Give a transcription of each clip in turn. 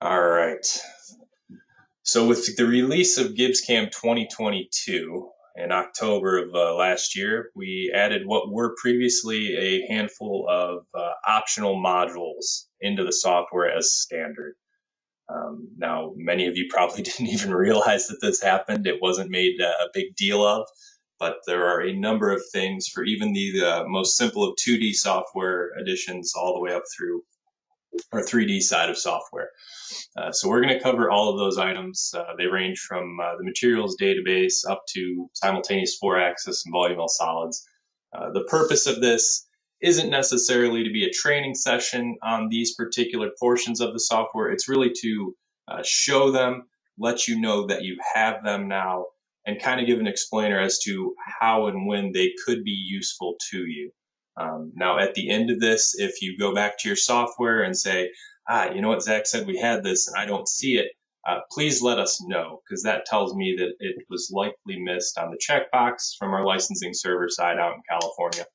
All right. So with the release of GibbsCAM 2022 in October of last year, we added what were previously a handful of optional modules into the software as standard. Now, many of you probably didn't even realize that this happened. It wasn't made a big deal of, but there are a number of things for even the most simple of 2D software editions all the way up through our 3D side of software. So we're going to cover all of those items. They range from the materials database up to simultaneous 4-axis and VoluMill solids. The purpose of this isn't necessarily to be a training session on these particular portions of the software. It's really to show them, let you know that you have them now, and kind of give an explainer as to how and when they could be useful to you. Now, at the end of this, if you go back to your software and say, you know what, Zach said we had this and I don't see it, please let us know, because that tells me that it was likely missed on the checkbox from our licensing server side out in California.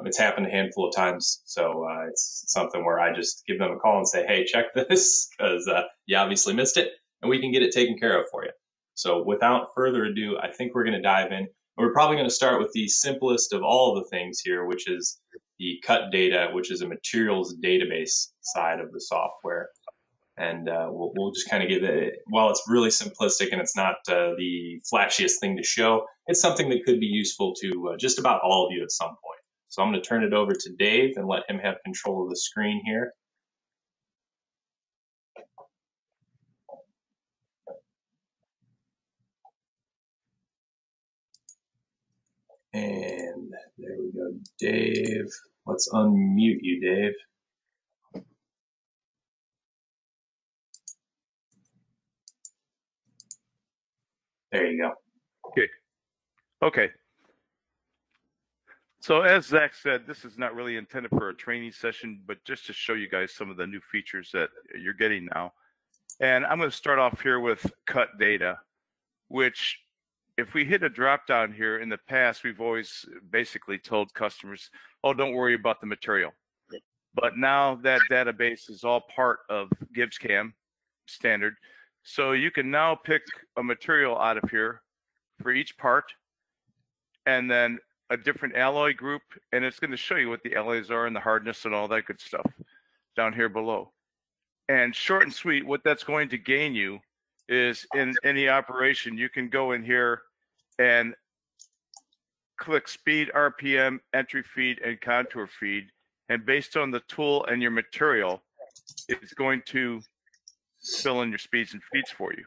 It's happened a handful of times, so it's something where I just give them a call and say, hey, check this, because you obviously missed it, and we can get it taken care of for you. So without further ado, I think we're going to dive in. We're probably going to start with the simplest of all the things here, which is the cut data, which is a materials database side of the software. And we'll just kind of give it, while it's really simplistic and it's not the flashiest thing to show, it's something that could be useful to just about all of you at some point. So I'm going to turn it over to Dave and let him have control of the screen here. And there we go, Dave. Let's unmute you, Dave. There you go. Okay. So as Zach said, this is not really intended for a training session, but just to show you guys some of the new features that you're getting now. And I'm going to start off here with cut data, which if we hit a drop down here, in the past, we've always basically told customers, oh, don't worry about the material. But now that database is all part of GibbsCAM standard. So you can now pick a material out of here for each part, and then a different alloy group, and it's going to show you what the alloys are and the hardness and all that good stuff down here below. And short and sweet, what that's going to gain you is in any operation, you can go in here and click speed, RPM, entry feed, and contour feed. And based on the tool and your material, it's going to fill in your speeds and feeds for you.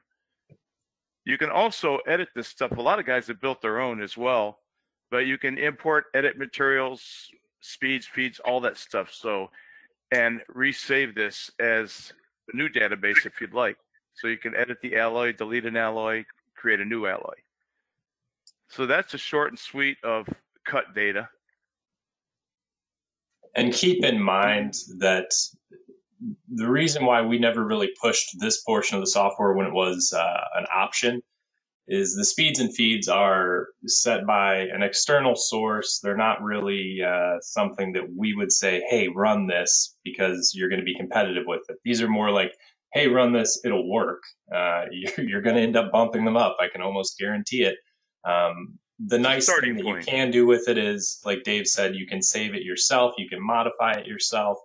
You can also edit this stuff. A lot of guys have built their own as well, but you can import, edit materials, speeds, feeds, all that stuff. So, and resave this as a new database if you'd like. So you can edit the alloy, delete an alloy, create a new alloy. So that's a short and sweet of cut data. And keep in mind that the reason why we never really pushed this portion of the software when it was an option is the speeds and feeds are set by an external source. They're not really something that we would say, hey, run this because you're going to be competitive with it. These are more like, hey, run this, it'll work. You're going to end up bumping them up. I can almost guarantee it. The nice thing that you can do with it is, like Dave said, you can save it yourself. You can modify it yourself.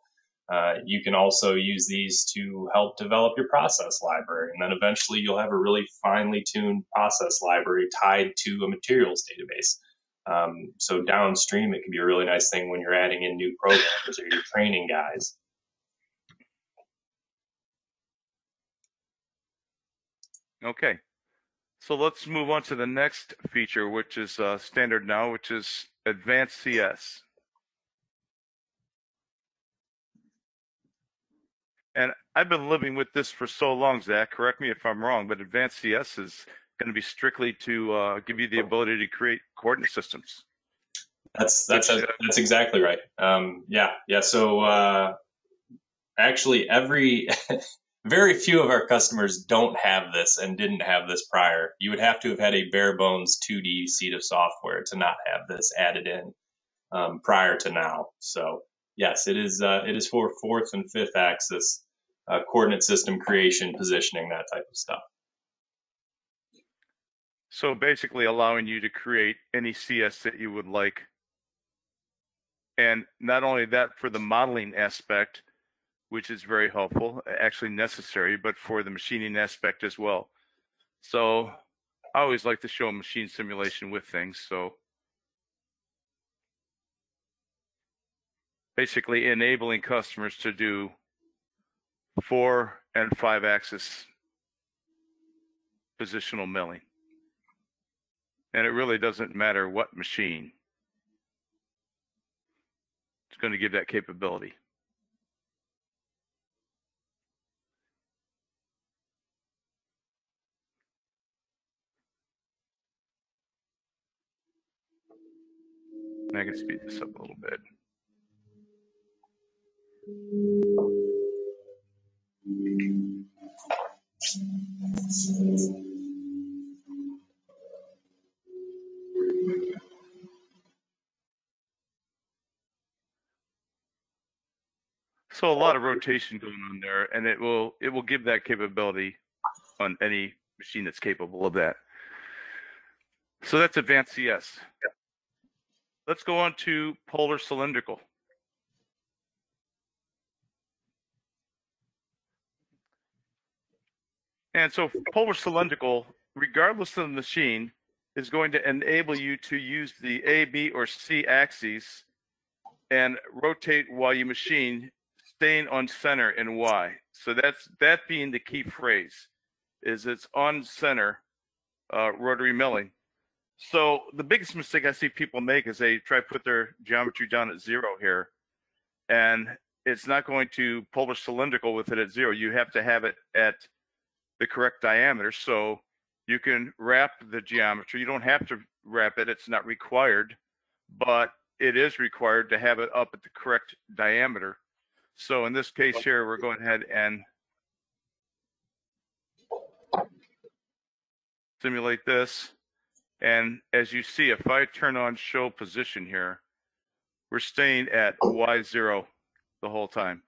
You can also use these to help develop your process library. And then eventually you'll have a really finely tuned process library tied to a materials database. So downstream, it can be a really nice thing when you're adding in new programs or you're training guys. Okay. So let's move on to the next feature, which is standard now, which is Advanced CS. And I've been living with this for so long, Zach, correct me if I'm wrong, but Advanced CS is going to be strictly to give you the ability to create coordinate systems. That's exactly right. Yeah. So actually, very few of our customers don't have this and didn't have this prior. You would have to have had a bare bones 2D seat of software to not have this added in prior to now. So yes, it is for 4th and 5th axis. coordinate system creation, positioning, that type of stuff. So basically allowing you to create any CS that you would like. And not only that for the modeling aspect, which is very helpful, actually necessary, but for the machining aspect as well. So I always like to show machine simulation with things. So basically enabling customers to do 4 and 5 axis positional milling. And it really doesn't matter what machine. It's going to give that capability. And I can speed this up a little bit. So a lot of rotation going on there, and it will give that capability on any machine that's capable of that. So that's advanced CS. Let's go on to polar cylindrical. And so polar cylindrical, regardless of the machine, is going to enable you to use the A, B, or C axes and rotate while you machine, staying on center in Y. So that being the key phrase, is it's on center rotary milling. So the biggest mistake I see people make is they try to put their geometry down at 0 here, and it's not going to polar cylindrical with it at 0. You have to have it at the correct diameter. So you can wrap the geometry. You don't have to wrap it. It's not required, but it is required to have it up at the correct diameter. So in this case here, we're going ahead and simulate this. And as you see, if I turn on show position here, we're staying at Y0 the whole time.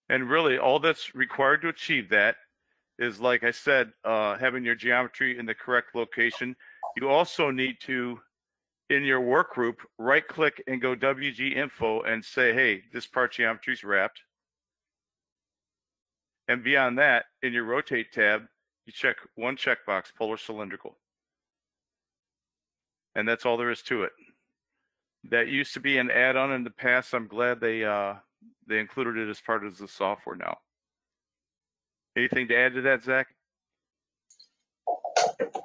And really all that's required to achieve that is, like I said, having your geometry in the correct location. You also need to, in your work group, right click and go WG info and say, hey, this part geometry is wrapped. And beyond that, in your rotate tab, you check one checkbox, polar cylindrical. And that's all there is to it. That used to be an add-on in the past. I'm glad they included it as part of the software now. Anything to add to that, Zach?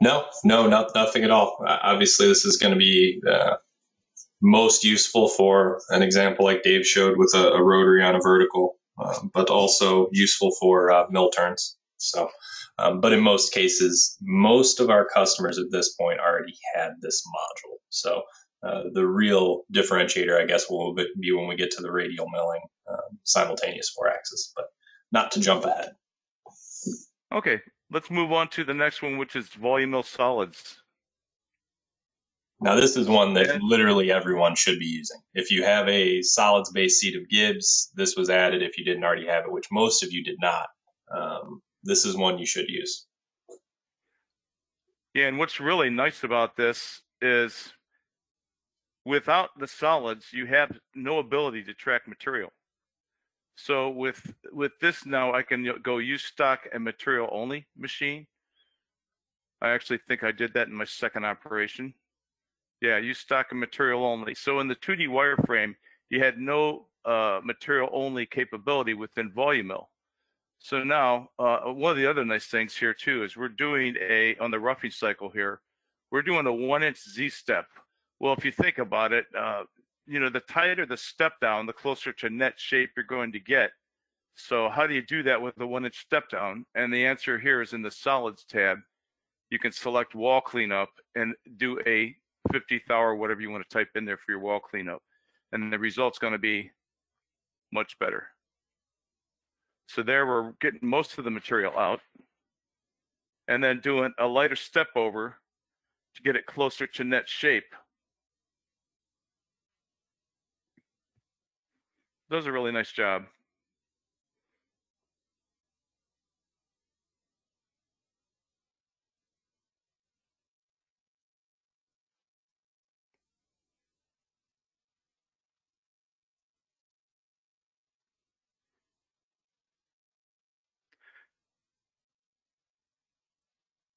No, nothing at all. Obviously, this is going to be most useful for an example like Dave showed with a rotary on a vertical, but also useful for mill turns. So, but in most cases, most of our customers at this point already had this module. So the real differentiator, I guess, will be when we get to the radial milling simultaneous 4-axis, but not to jump ahead. Okay, let's move on to the next one, which is VoluMill solids. Now, this is one that literally everyone should be using. If you have a solids-based seat of Gibbs, this was added if you didn't already have it, which most of you did not. This is one you should use. Yeah, and what's really nice about this is without the solids, you have no ability to track material. So with this now, I can go use stock and material only machine. I actually think I did that in my second operation. Yeah, use stock and material only. So in the 2D wireframe, you had no material only capability within VoluMill. So now, one of the other nice things here too is we're doing on the roughing cycle here, we're doing a 1-inch Z step. Well, if you think about it, you know, the tighter the step down, the closer to net shape you're going to get. So how do you do that with the 1-inch step down? And the answer here is in the solids tab. You can select wall cleanup and do a 50th hour, whatever you want to type in there for your wall cleanup. And the result's going to be much better. So there we're getting most of the material out, and then doing a lighter step over to get it closer to net shape. Does a really nice job.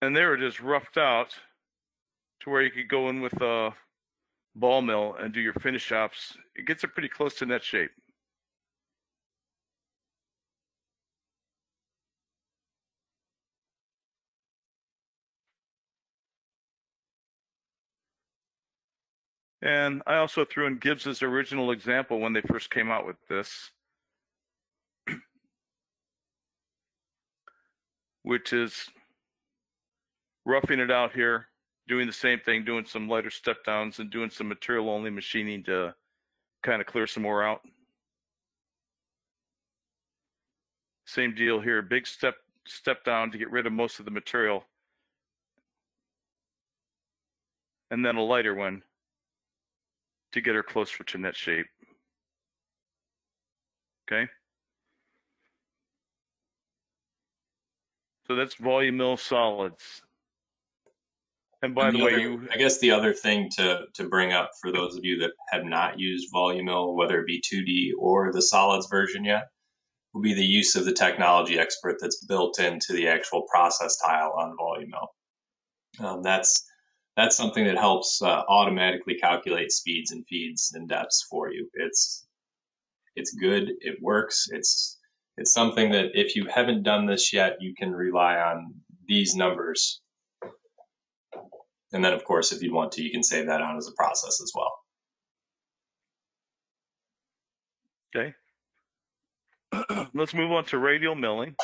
And they were just roughed out to where you could go in with a ball mill and do your finish ops. It gets it pretty close to net shape. And I also threw in Gibbs's original example when they first came out with this, which is roughing it out here, doing the same thing, doing some lighter step downs and doing some material only machining to kind of clear some more out. Same deal here, big step down to get rid of most of the material. And then a lighter one to get her closer to net shape. Okay. So that's VoluMill solids. And by the way, I guess the other thing to bring up for those of you that have not used VoluMill, whether it be 2D or the solids version yet, will be the use of the technology expert that's built into the actual process tile on VoluMill. That's something that helps automatically calculate speeds and feeds and depths for you. It's good. It works. It's something that if you haven't done this yet, you can rely on these numbers. And then, of course, if you want to, you can save that on as a process as well. Okay. Let's move on to radial milling.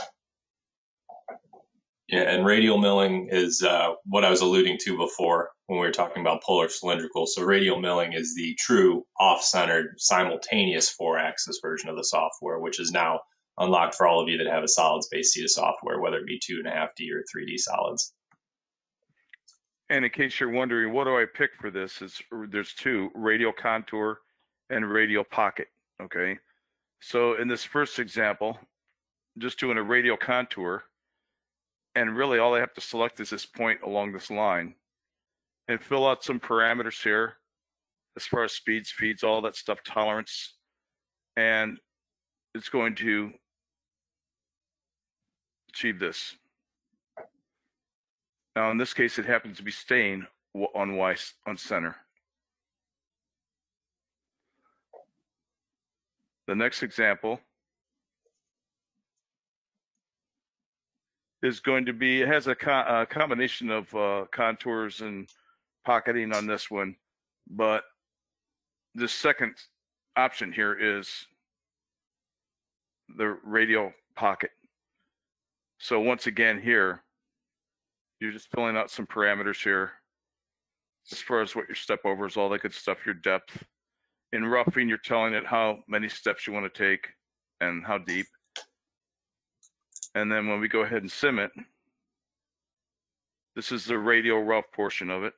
Yeah, and radial milling is what I was alluding to before when we were talking about polar cylindrical. So radial milling is the true off-centered simultaneous 4-axis version of the software, which is now unlocked for all of you that have a solids-based CETA software, whether it be 2.5D or 3D solids. And in case you're wondering, what do I pick for this? There's two, radial contour and radial pocket, okay? So in this first example, just doing a radial contour, and really all I have to select is this point along this line and fill out some parameters here as far as speeds, feeds, all that stuff, tolerance, and it's going to achieve this. Now, in this case, it happens to be staying on Y on center. The next example is going to be, it has a combination of contours and pocketing on this one, but the second option here is the radial pocket. So once again here, you're just filling out some parameters here as far as what your step over is, all that good stuff, your depth. In roughing, you're telling it how many steps you want to take and how deep. And then when we go ahead and sim it, this is the radial rough portion of it.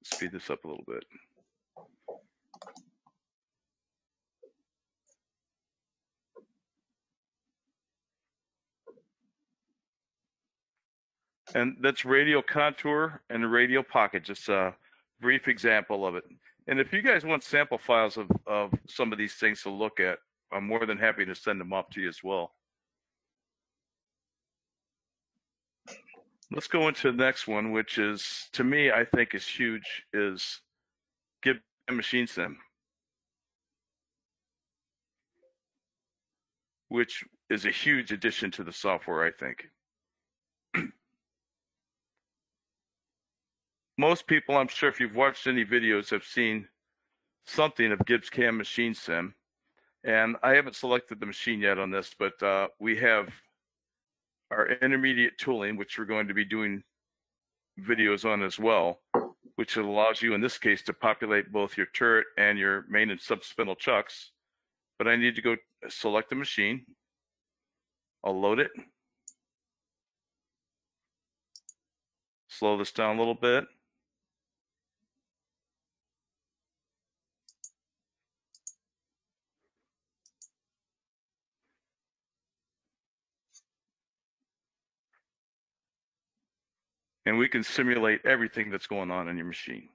Speed this up a little bit. And that's radial contour and radial pocket, just a brief example of it. And if you guys want sample files of some of these things to look at, I'm more than happy to send them up to you as well. Let's go into the next one, which is, to me, I think is huge, is GibbsCAM Machine Sim, which is a huge addition to the software, I think. Most people, I'm sure if you've watched any videos, have seen something of GibbsCAM Machine Sim. And I haven't selected the machine yet on this, but we have our intermediate tooling, which we're going to be doing videos on as well, which allows you in this case to populate both your turret and your main and sub spindle chucks. But I need to go select the machine. I'll load it. Slow this down a little bit. And we can simulate everything that's going on in your machine.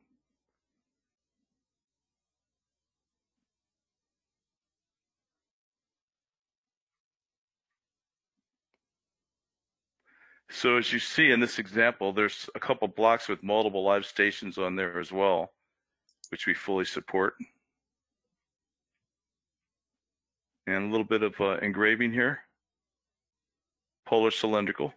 So as you see in this example, there's a couple blocks with multiple live stations on there as well, which we fully support. And a little bit of engraving here. Polar cylindrical.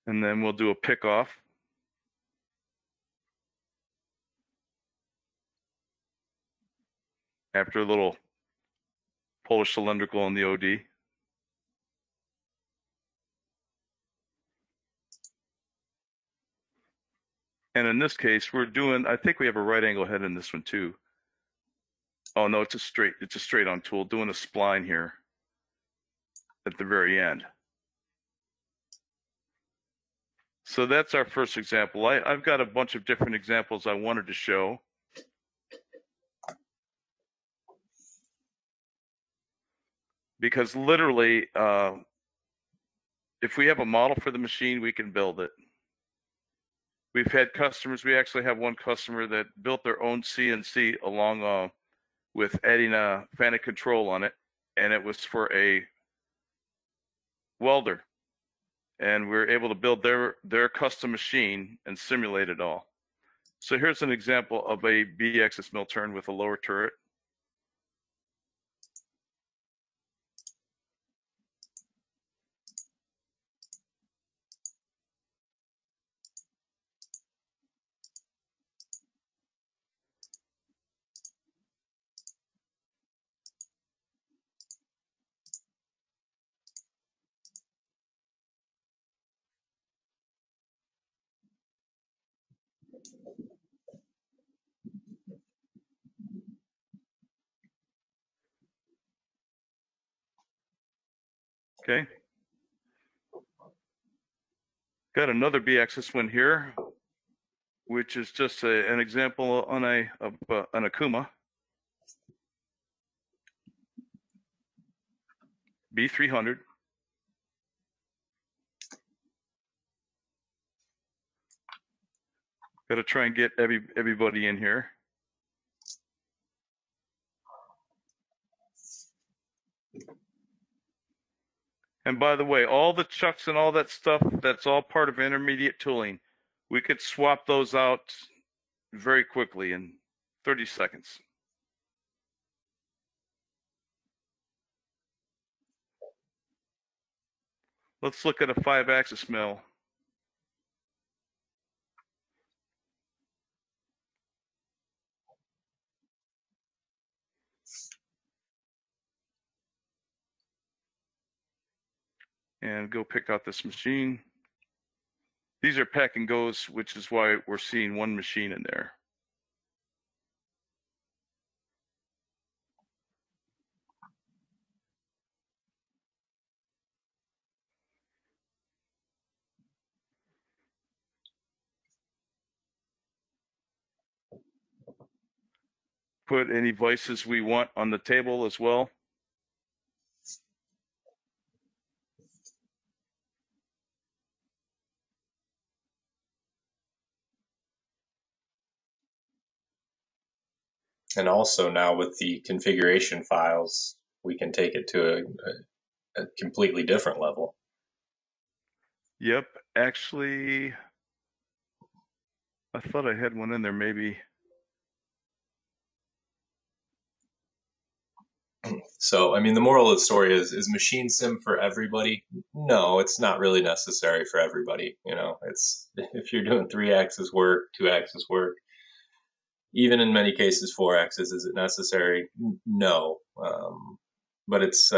And then we'll do a pick off. After a little polar cylindrical on the OD. And in this case, we're doing, I think we have a right angle head in this one too. Oh no, it's a straight on tool, doing a spline here at the very end. So that's our first example. I've got a bunch of different examples I wanted to show. Because literally, if we have a model for the machine, we can build it. We've had customers, we actually have one customer that built their own CNC along with adding a FANUC control on it, and it was for a welder. And we were able to build their custom machine and simulate it all. So here's an example of a B-axis mill turn with a lower turret. Okay. Got another B-axis one here, which is just an example on an Akuma B300. Got to try and get everybody in here. And by the way, all the chucks and all that stuff, that's all part of intermediate tooling. We could swap those out very quickly in 30 seconds. Let's look at a 5-axis mill. And go pick out this machine. These are pack and goes, which is why we're seeing one machine in there. Put any vices we want on the table as well. And also now with the configuration files, we can take it to a completely different level. Yep, actually, I thought I had one in there maybe. So, I mean, the moral of the story is machine sim for everybody? No, it's not really necessary for everybody. You know, it's if you're doing 3-axis work, 2-axis work, even in many cases 4-axis, is it necessary? No. But it's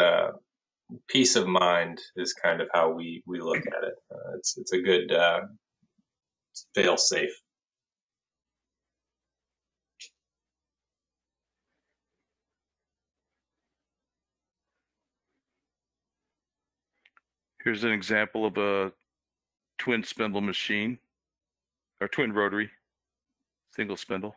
peace of mind is kind of how we look at it. It's a good fail safe. Here's an example of a twin spindle machine, or twin rotary, single spindle.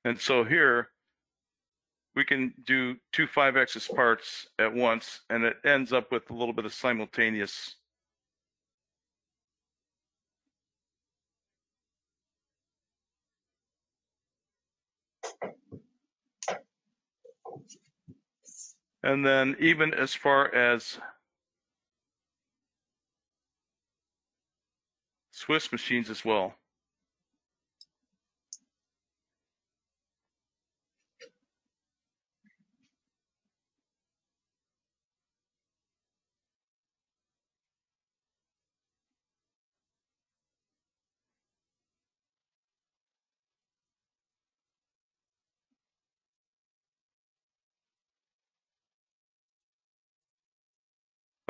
And so here, we can do 2 5-axis parts at once, and it ends up with a little bit of simultaneous. And then even as far as Swiss machines as well.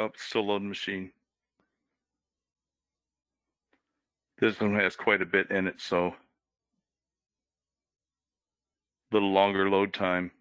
Oh, still loading machine. This one has quite a bit in it, so a little longer load time.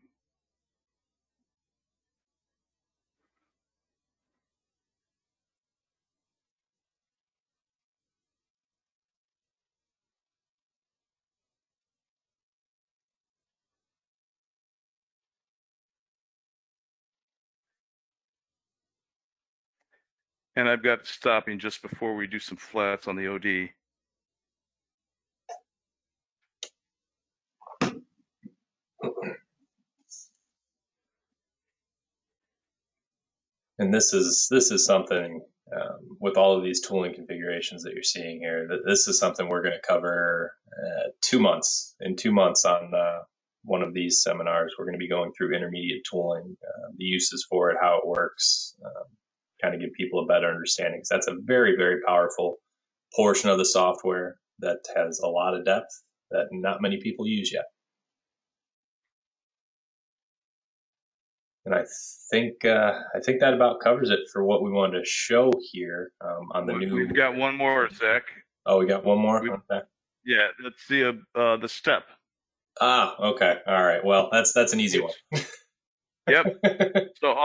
And I've got stopping just before we do some flats on the OD. And this is something with all of these tooling configurations that you're seeing here. This is something we're going to cover 2 months. In 2 months on one of these seminars, we're going to be going through intermediate tooling, the uses for it, how it works, kind of give people a better understanding. Because that's a very, very powerful portion of the software that has a lot of depth that not many people use yet. And I think that about covers it for what we wanted to show here on the new. We've got one more, Zach. Oh, we got one more. Okay. Yeah, that's the step. Ah, okay, all right. Well, that's an easy one. Yep. So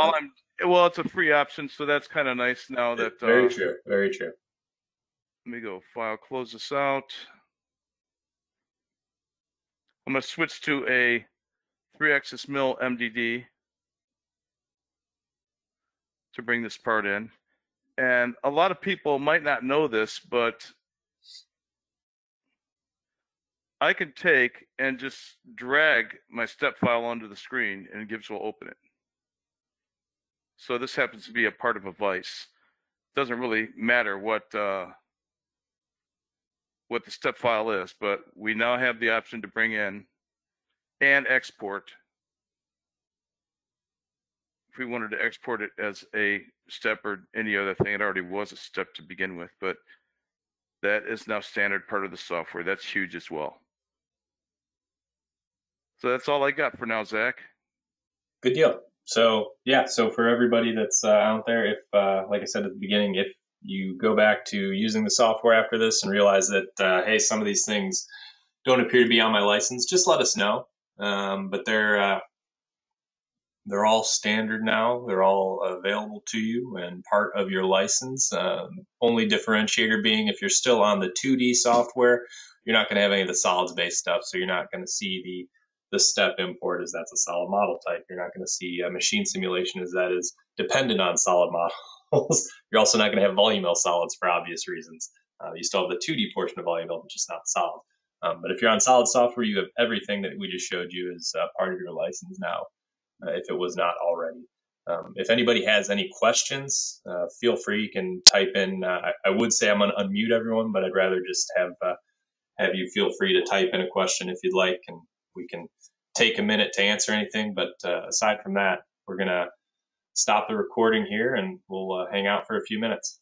it's a free option, so that's kind of nice now that. Very true. Very true. Let me go file, close this out. I'm going to switch to a 3-axis mill MDD to bring this part in. And a lot of people might not know this, but I can take and just drag my step file onto the screen and Gibbs will open it. So this happens to be a part of a vise. It doesn't really matter what the step file is, but we now have the option to bring in and export. If we wanted to export it as a step or any other thing, it already was a step to begin with, but that is now standard part of the software. That's huge as well. So that's all I got for now, Zach. Good deal. So yeah, so for everybody that's out there, if like I said at the beginning, if you go back to using the software after this and realize that hey, some of these things don't appear to be on my license, just let us know. But they're all standard now. They're all available to you and part of your license. Only differentiator being if you're still on the 2D software, you're not going to have any of the solids-based stuff. So you're not going to see the step import as that's a solid model type. You're not going to see a machine simulation as that is dependent on solid models. You're also not going to have VoluMill solids for obvious reasons. You still have the 2D portion of VoluMill, but just not solid. But if you're on solid software, you have everything that we just showed you as part of your license now. If it was not already. If anybody has any questions, feel free. You can type in. I would say I'm going to unmute everyone, but I'd rather just have you feel free to type in a question if you'd like, and we can take a minute to answer anything. But aside from that, we're going to stop the recording here, and we'll hang out for a few minutes.